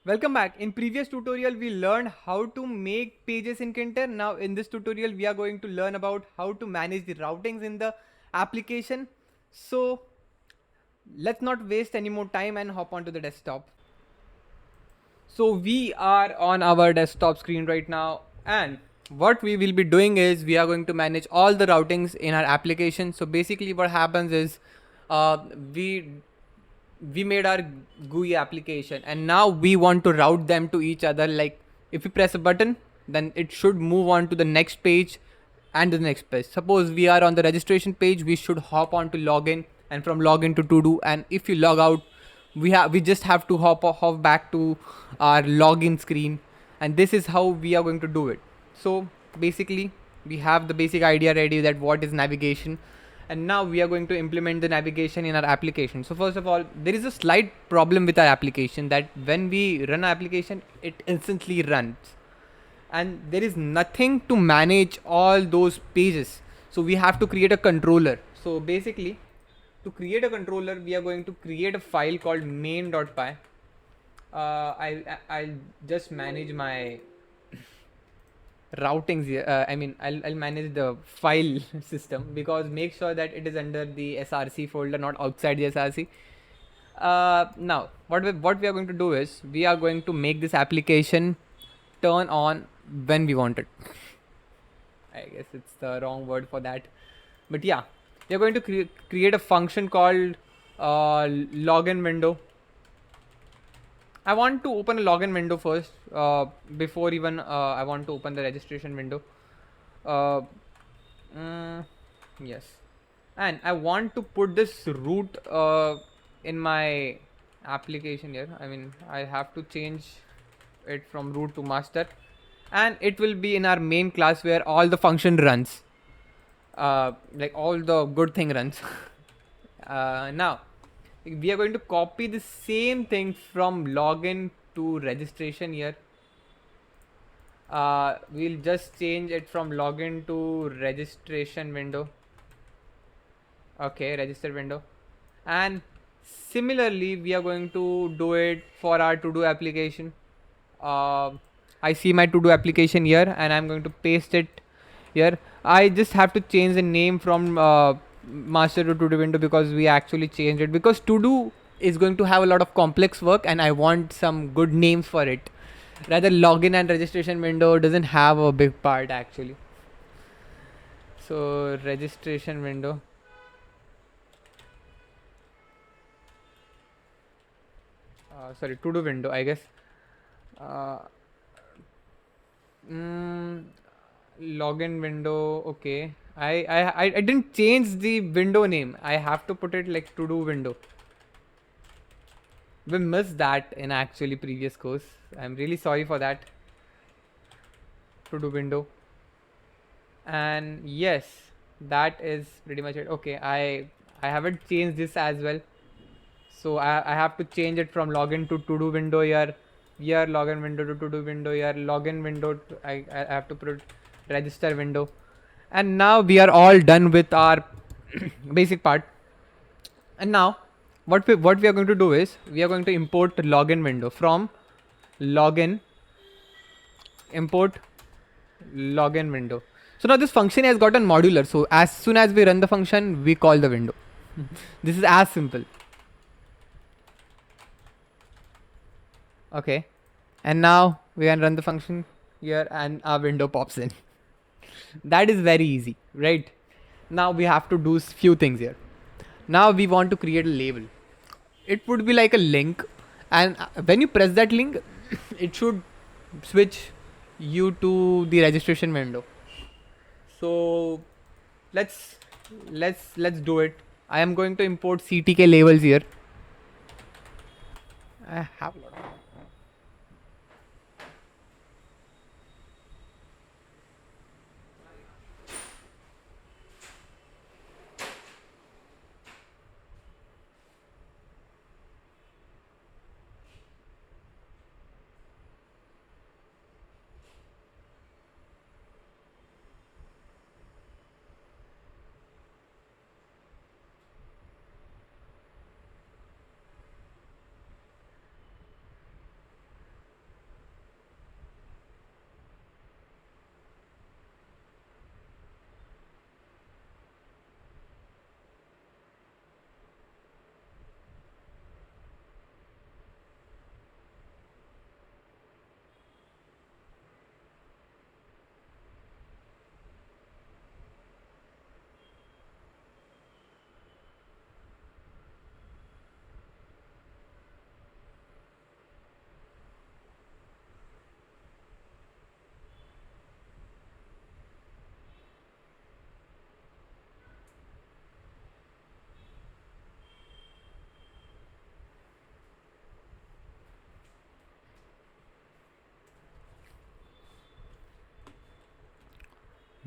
Welcome back. In previous tutorial, we learned how to make pages in Tkinter. Now in this tutorial, we are going to learn about how to manage the routings in the application. So let's not waste any more time and hop onto the desktop. So we are on our desktop screen right now, and what we will be doing is we are going to manage all the routings in our application. So basically what happens is uh, we we made our GUI application and now we want to route them to each other. Like if we press a button, then it should move on to the next page and the next page. Suppose we are on the registration page, we should hop on to login, and from login to do. And if you log out, we just have to hop back to our login screen, and this is how we are going to do it. So basically we have the basic idea ready that what is navigation, and now we are going to implement the navigation in our application. So first of all, there is a slight problem with our application that when we run our application, it instantly runs and there is nothing to manage all those pages. So we have to create a controller. So basically, to create a controller, we are going to create a file called main.py. I'll just manage my routings here. I'll manage the file system, because make sure that it is under the src folder, not outside the src. Now what we are going to do is we are going to make this application turn on when we want it. I guess it's the wrong word for that, but yeah, we are going to create a function called login window. I want to open a login window first, before even I want to open the registration window. Uh, yes, and I want to put this root in my application here. I mean, I have to change it from root to master, and it will be in our main class where all the function runs, like all the good thing runs. Now we are going to copy the same thing from login to registration here. We'll just change it from login to registration window. Okay, register window. And similarly we are going to do it for our to do application. uh, I see my to do application here and I'm going to paste it here. I just have to change the name from master to do window, because we actually changed it, because to do is going to have a lot of complex work and I want some good names for it. Rather, login and registration window doesn't have a big part actually. So registration window, sorry, to do window, I guess. uh, mm, Login window. Okay, I didn't change the window name. I have to put it like to do window. We missed that in actually previous course. I'm really sorry for that. To do window. And yes, that is pretty much it. Okay, I haven't changed this as well, so I have to change it from login to do window here. Here login window to do window, here login window to, I have to put register window. And now we are all done with our basic part. And now what we are going to do is we are going to import the login window from login, import login window. So now this function has gotten modular, so as soon as we run the function, we call the window. This is as simple. Okay, and now we can run the function here and our window pops in. That is very easy, right? Now we have to do few things here. Now we want to create a label. It would be like a link, and when you press that link, it should switch you to the registration window. So let's do it. I am going to import CTK labels here. I have a lot of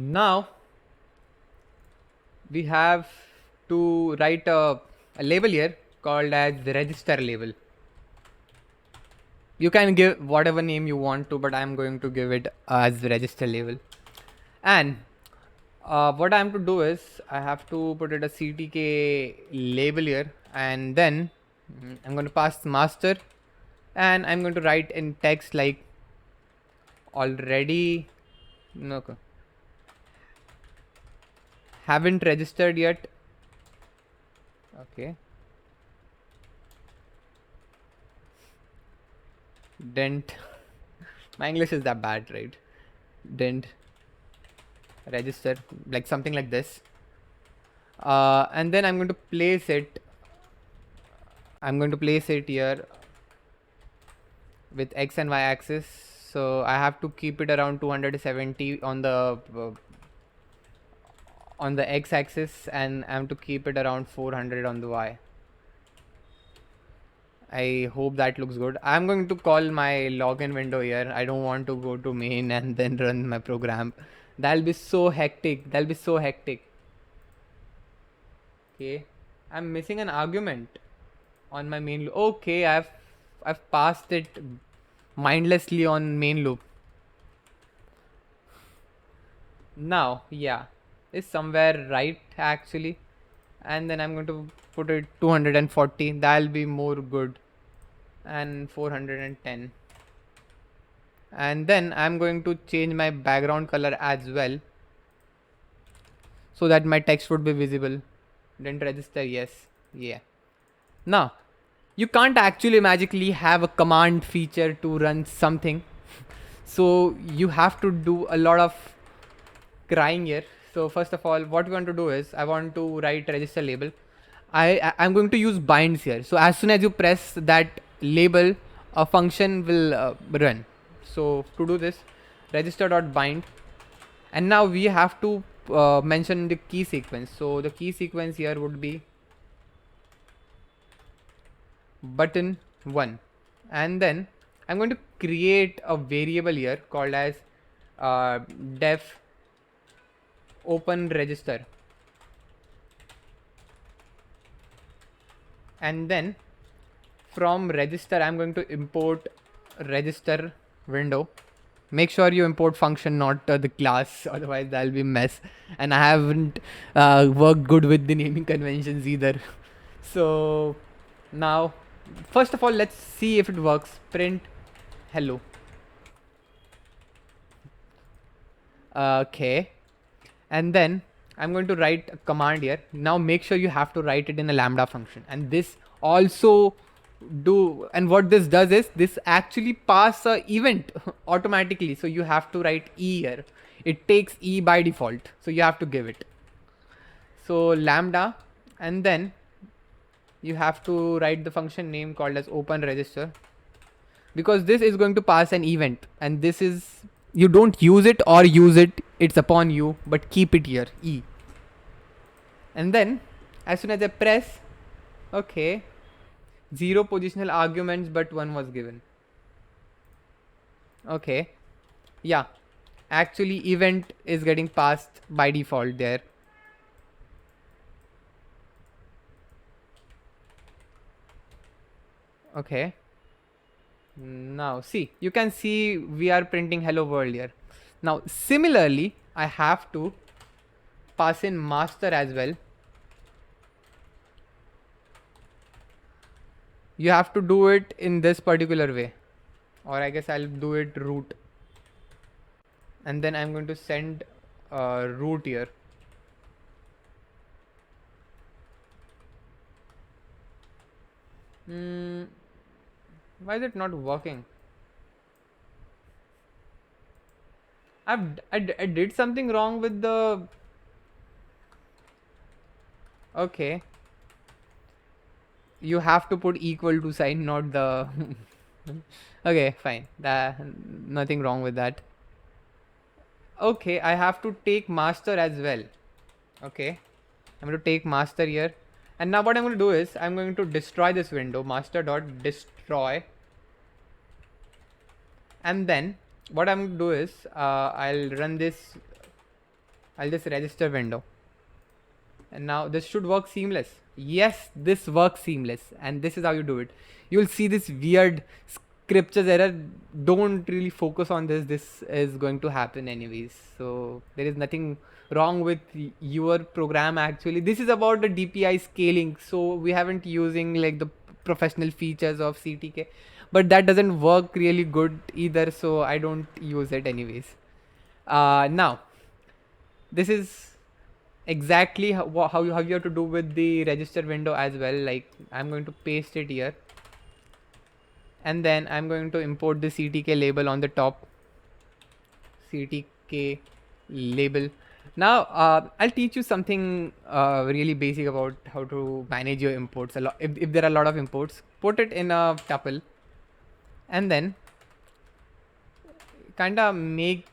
Now we have to write a label here called as the register label. You can give whatever name you want to, but I'm going to give it as register label. And what I am to do is I have to put it a CTK label here, and then I'm going to pass master, and I'm going to write in text like already no haven't registered yet. Okay. Didn't my English is that bad, right? Didn't register, like something like this. And then I'm going to place it here with x and y axis. So I have to keep it around 270 on the x axis, and I have to keep it around 400 on the y. I hope that looks good. I'm going to call my login window here. I don't want to go to main and then run my program. That'll be so hectic. Okay, I'm missing an argument on my main loop. Okay, I've passed it mindlessly on main loop. Now, yeah, it's somewhere right actually. And then I'm going to put it 240. That'll be more good. And 410. And then I'm going to change my background color as well, so that my text would be visible. Didn't register, yes. Yeah. Now, you can't actually magically have a command feature to run something. So you have to do a lot of crying here. So first of all, what we want to do is I want to write register label. I'm going to use binds here. So as soon as you press that label, a function will run. So to do this, register.bind, and now we have to mention the key sequence. So the key sequence here would be button 1, and then I'm going to create a variable here called as def open register, and then from register I'm going to import register window. Make sure you import function, not the class, otherwise that'll be mess, and I haven't worked good with the naming conventions either. So now first of all, let's see if it works. Print hello. Okay, and then I'm going to write a command here. Now make sure you have to write it in a lambda function, and this also and what this does is this actually pass a event automatically. So you have to write e here. It takes e by default, so you have to give it. So lambda, and then you have to write the function name called as open register, because this is going to pass an event, and this is, you don't use it or use it, it's upon you, but keep it here e. And then as soon as I press, okay, 0 positional arguments, but 1 was given. Okay, yeah, actually event is getting passed by default there. Okay, now see, you can see we are printing hello world here. Now similarly, I have to pass in master as well. You have to do it in this particular way, or I guess I'll do it root, and then I'm going to send root here. Why is it not working? I did something wrong with the, okay, you have to put equal to sign, not the okay, fine, nothing wrong with that. Okay, I have to take master as well. Okay, I'm going to take master here, and now what I'm going to do is I'm going to destroy this window, master.destroy, and then what I'm going to do is I'll run this I'll just register window, and now this should work seamless. Yes, this works seamless, and this is how you do it. You'll see this weird scriptures error. Don't really focus on this. This is going to happen anyways, so there is nothing wrong with your program. Actually, this is about the DPI scaling, so we haven't using like the professional features of CTK, but that doesn't work really good either, so I don't use it anyways. Now this is exactly how you have to do with the register window as well. Like, I'm going to paste it here, and then I'm going to import the CTK label on the top. CTK label. Now I'll teach you something really basic about how to manage your imports. A lot, if there are a lot of imports, put it in a tuple, and then kind of make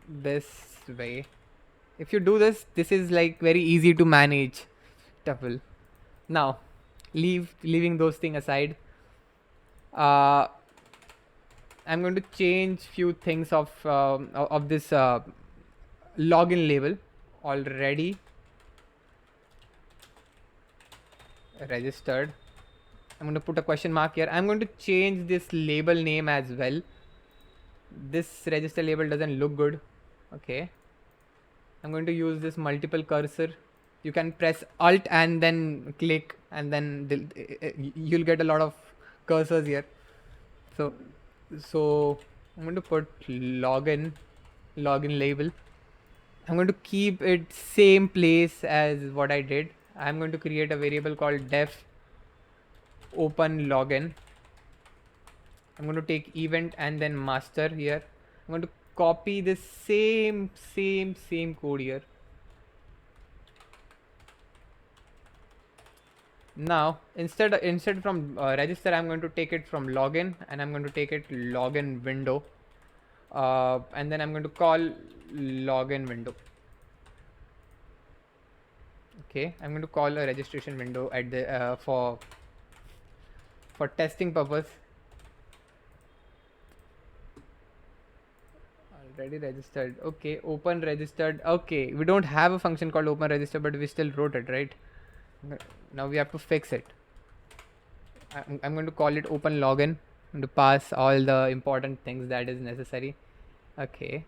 this way. If you do this, this is like very easy to manage tuple. Now leaving those things aside, I'm going to change few things of this login label. Already registered. I'm going to put a question mark here. I'm going to change this label name as well. This register label doesn't look good. Okay, I'm going to use this multiple cursor. You can press alt and then click, and then you'll get a lot of cursors here. So I'm going to put login label. I'm going to keep it same place as what I did. I'm going to create a variable called def open login. I'm going to take event and then master here. I'm going to copy this same code here. Now instead from register, I'm going to take it from login, and I'm going to take it login window, and then I'm going to call login window. Okay, I'm going to call a registration window at the for testing purpose. Already registered. Okay, open registered. Okay, we don't have a function called open register, but we still wrote it, right? Now we have to fix it. I'm going to call it open login. I'm going to pass all the important things that is necessary. Okay,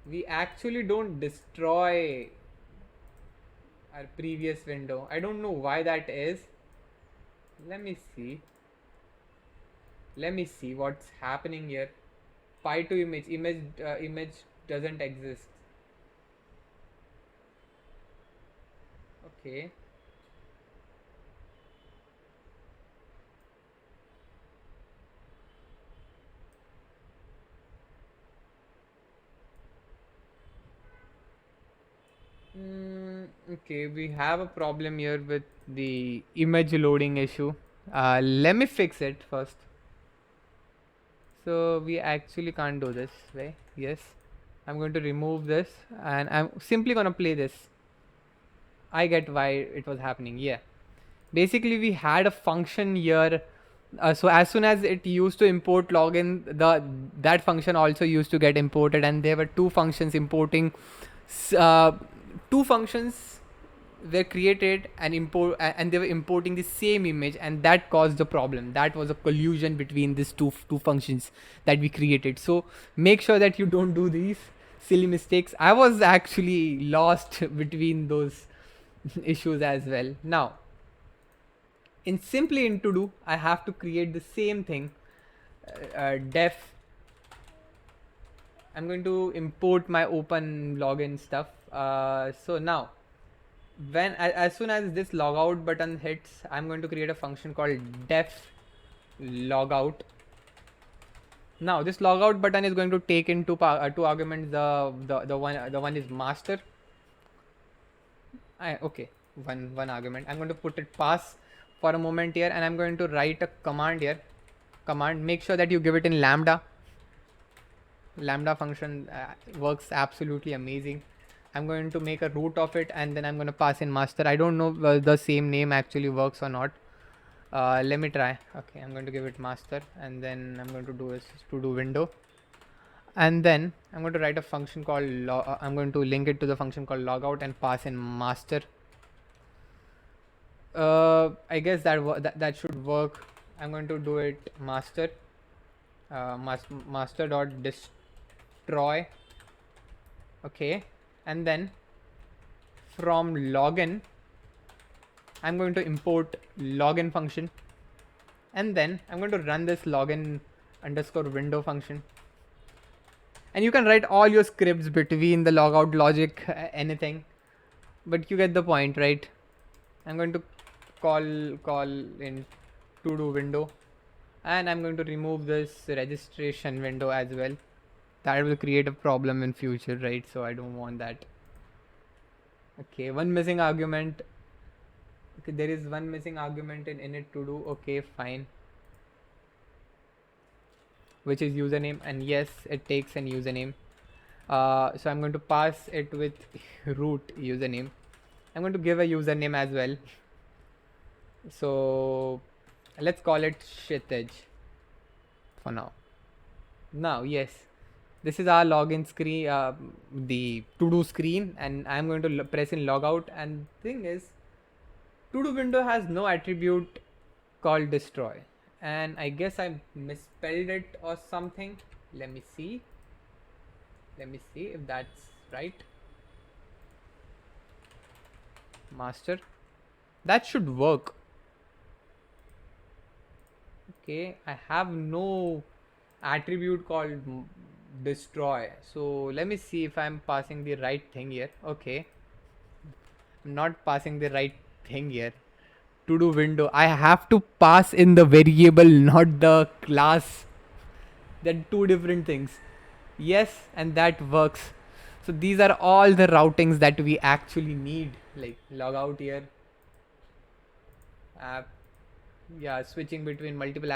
we actually don't destroy our previous window. I don't know why that is. Let me see what's happening here. Pi to image doesn't exist. Okay, okay, we have a problem here with the image loading issue. Let me fix it first. So we actually can't do this way. Yes, I'm going to remove this, and I'm simply gonna play this. I get why it was happening. Yeah, basically we had a function here. So as soon as it used to import login, that function also used to get imported, and there were two functions importing. Two functions were created and and they were importing the same image, and that caused the problem. That was a collusion between these two functions that we created. So make sure that you don't do these silly mistakes. I was actually lost between those issues as well. Now in to do, I have to create the same thing. Def I'm going to import my open login stuff. So now as soon as this logout button hits, I'm going to create a function called def logout. Now this logout button is going to take in two arguments. The one is master. Okay, one argument. I'm going to put it pass for a moment here, and I'm going to write a command here. Make sure that you give it in lambda. Lambda function works absolutely amazing. I'm going to make a root of it, and then I'm going to pass in master. I don't know whether the same name actually works or not. Let me try. Okay, I'm going to give it master, and then I'm going to do is to do window. And then I'm going to write a function called I'm going to link it to the function called logout and pass in master. I guess that should work. I'm going to do it master master dot destroy. Okay, and then from login I'm going to import login function, and then I'm going to run this login underscore window function. And you can write all your scripts between the logout logic, anything, but you get the point, right? I'm going to call in to do window, and I'm going to remove this registration window as well. That will create a problem in future, right? So I don't want that. Okay, one missing argument. Okay, there is one missing argument in init to do. Okay, fine. Which is username, and yes, it takes an username. So I'm going to pass it with root username. I'm going to give a username as well. So let's call it Kshitij for now. Now, yes, this is our login screen, the to-do screen, and I'm going to press in logout. And thing is, to-do window has no attribute called destroy, and I guess I misspelled it or something. Let me see if that's right. Master, that should work. Okay, I have no attribute called destroy, so let me see if I'm passing the right thing here. Okay, I'm not passing the right thing here. To do window, I have to pass in the variable, not the class. They're two different things. Yes, and that works. So these are all the routings that we actually need, like log out here, app, yeah, switching between multiple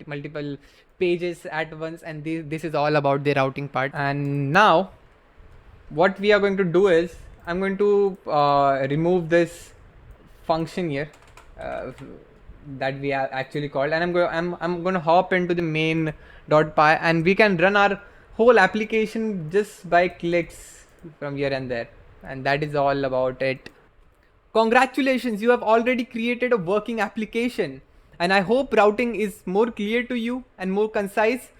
multiple pages at once, and this is all about the routing part. And now what we are going to do is I'm going to remove this function here, uh, that we are actually called, and I'm going to hop into the main.py, and we can run our whole application just by clicks from here and there, and that is all about it. Congratulations, you have already created a working application, and I hope routing is more clear to you and more concise,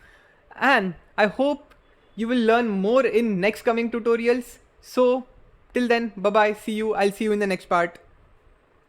and I hope you will learn more in next coming tutorials. So till then, bye bye, see you, I'll see you in the next part.